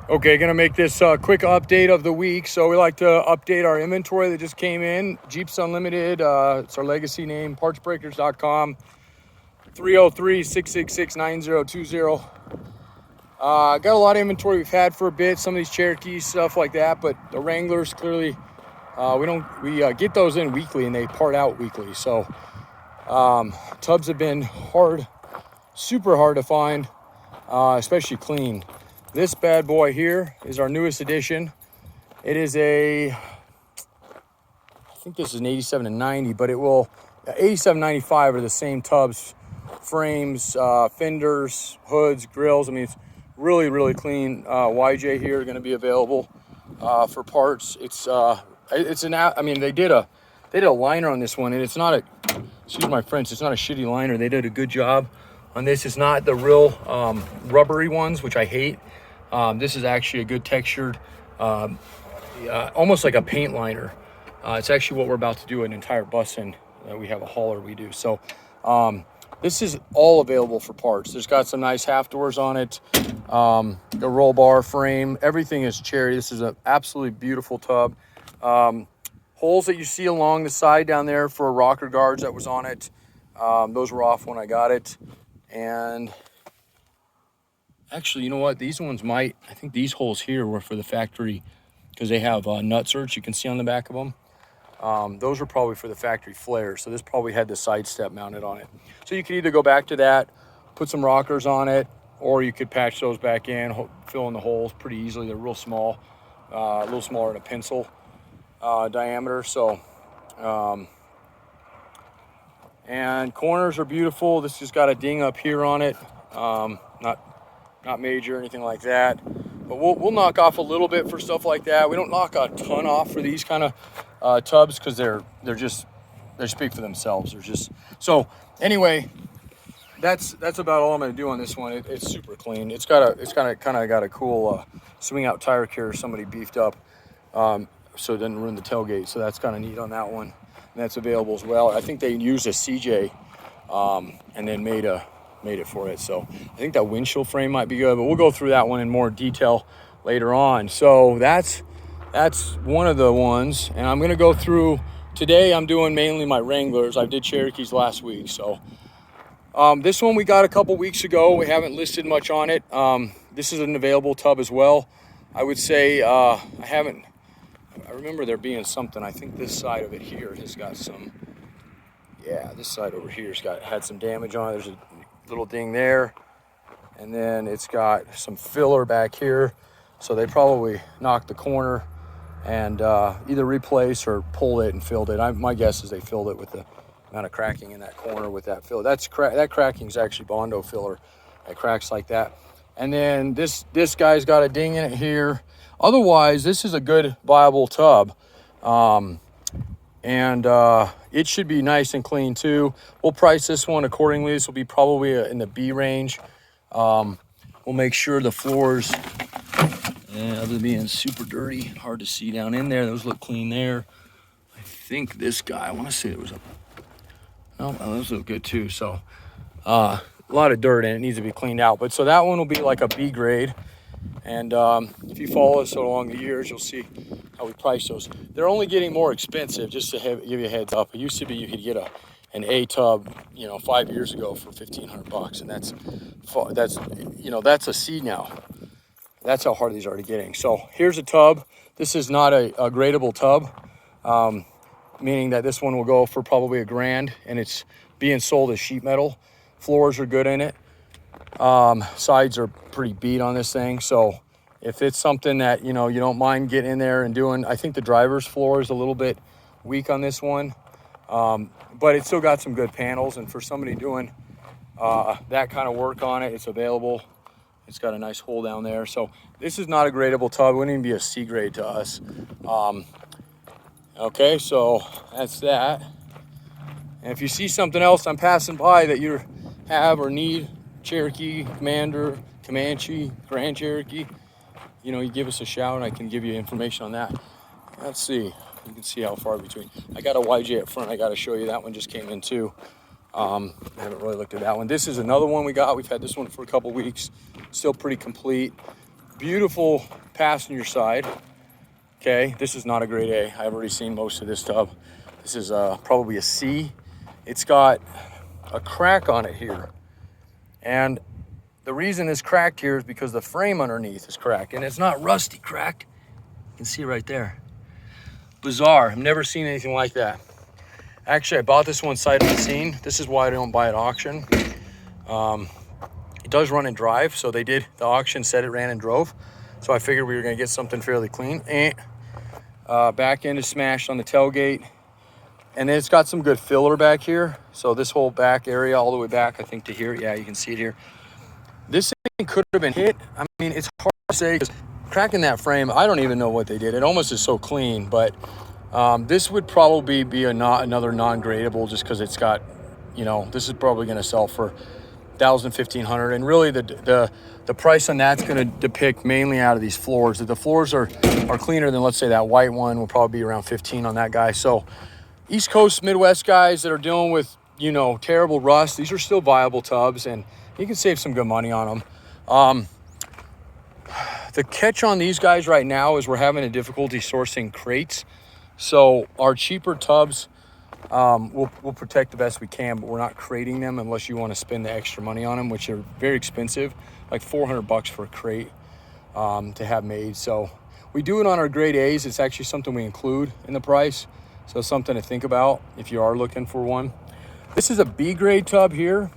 Okay, gonna make this quick update of the week. So we like to update our inventory that just came in. Jeeps Unlimited, it's our legacy name, partsbreakers.com, 303-666-9020. Got a lot of inventory we've had for a bit, some of these Cherokees, stuff like that, but the Wranglers clearly, we get those in weekly and they part out weekly. So tubs have been hard, super hard to find, especially clean. This bad boy here is our newest addition. It is I think this is an 87 and 90, but 87, 95 are the same tubs, frames, fenders, hoods, grills. I mean, it's really, really clean. YJ here are going to be available for parts. They did a liner on this one, and it's not excuse my French, it's not a shitty liner. They did a good job on this. It's not the real rubbery ones, which I hate. This is actually a good textured, almost like a paint liner. It's actually what we're about to do an entire bus in. We have a hauler we do. So this is all available for parts. There's got some nice half doors on it. The roll bar frame, everything is cherry. This is an absolutely beautiful tub. Holes that you see along the side down there for rocker guards that was on it. Those were off when I got it. And actually, you know what? These ones I think these holes here were for the factory because they have nut certs you can see on the back of them. Those are probably for the factory flares. So this probably had the side step mounted on it. So you could either go back to that, put some rockers on it, or you could patch those back in, fill in the holes pretty easily. They're real small, a little smaller than a pencil diameter. So, and corners are beautiful. This has got a ding up here on it. Not major or anything like that, but we'll knock off a little bit for stuff like that. We don't knock a ton off for these kind of tubs because they speak for themselves. So anyway, that's about all I'm going to do on this one. It's super clean. It's kind of got a cool swing out tire carrier somebody beefed up, so it doesn't ruin the tailgate. So that's kind of neat on that one, and that's available as well. I think they used a CJ and then made it for it. So I think that windshield frame might be good, but we'll go through that one in more detail later on. So that's one of the ones, and I'm going to go through today. I'm doing mainly my Wranglers. I did Cherokees last week. So this one we got a couple weeks ago. We haven't listed much on it. This is an available tub as well. I would say I remember there being something. I think this side of it here has got some, this side over here had some damage on it. There's a little ding there, and then it's got some filler back here, so they probably knocked the corner and either replaced or pulled it and filled it. My guess is they filled it with the amount of cracking in that corner with that fill. That cracking is actually Bondo filler that cracks like that. And then this guy's got a ding in it here. Otherwise, this is a good viable tub, and it should be nice and clean too. We'll price this one accordingly. This will be probably in the B range. We'll make sure the floors, other than being super dirty, hard to see down in there, those look clean there. I think this guy, I want to say it was those look good too. So a lot of dirt in it, needs to be cleaned out. But so that one will be like a B grade. And if you follow us along the years, you'll see how we price those. They're only getting more expensive, just to give you a heads up. It used to be you could get an A tub, 5 years ago for $1,500, and that's a C now. That's how hard these are to getting. So here's a tub. This is not a gradable tub, meaning that this one will go for probably $1,000, and it's being sold as sheet metal. Floors are good in it. Sides are pretty beat on this thing. So if it's something that, you don't mind getting in there and doing, I think the driver's floor is a little bit weak on this one. But it's still got some good panels, and for somebody doing that kind of work on it, it's available. It's got a nice hole down there. So this is not a gradable tub. It wouldn't even be a C grade to us. Okay, so that's that. And if you see something else I'm passing by that you have or need, Cherokee, Commander, Comanche, Grand Cherokee, you give us a shout and I can give you information on that. Let's see. You can see how far between. I got a YJ up front. I got to show you. That one just came in too. I haven't really looked at that one. This is another one we got. We've had this one for a couple weeks. Still pretty complete. beautiful passenger side. Okay, this is not a grade A. I've already seen most of this tub. This is probably a C. It's got a crack on it here. And the reason it's cracked here is because the frame underneath is cracked. And it's not rusty cracked. You can see right there. Bizarre. I've never seen anything like that. Actually, I bought this one sight unseen. This is why I don't buy at auction. It does run and drive. So the auction said it ran and drove. So I figured we were going to get something fairly clean. Back end is smashed on the tailgate. And then it's got some good filler back here. So this whole back area all the way back, I think to here. Yeah, you can see it here. This thing could have been hit. I mean, it's hard to say because cracking that frame, I don't even know what they did. It almost is so clean, but this would probably be another non-gradable just because it's got, you know, this is probably going to sell for $1,000, $1,500. And really the price on that's going to depict mainly out of these floors. If the floors are cleaner than, let's say, that white one, will probably be around 15 on that guy. So East Coast, Midwest guys that are dealing with, you know, terrible rust, these are still viable tubs and you can save some good money on them. The catch on these guys right now is we're having a difficulty sourcing crates. So our cheaper tubs, we'll protect the best we can, but we're not crating them unless you want to spend the extra money on them, which are very expensive, like $400 for a crate to have made. So we do it on our grade A's. It's actually something we include in the price. So something to think about if you are looking for one. This is a B grade tub here.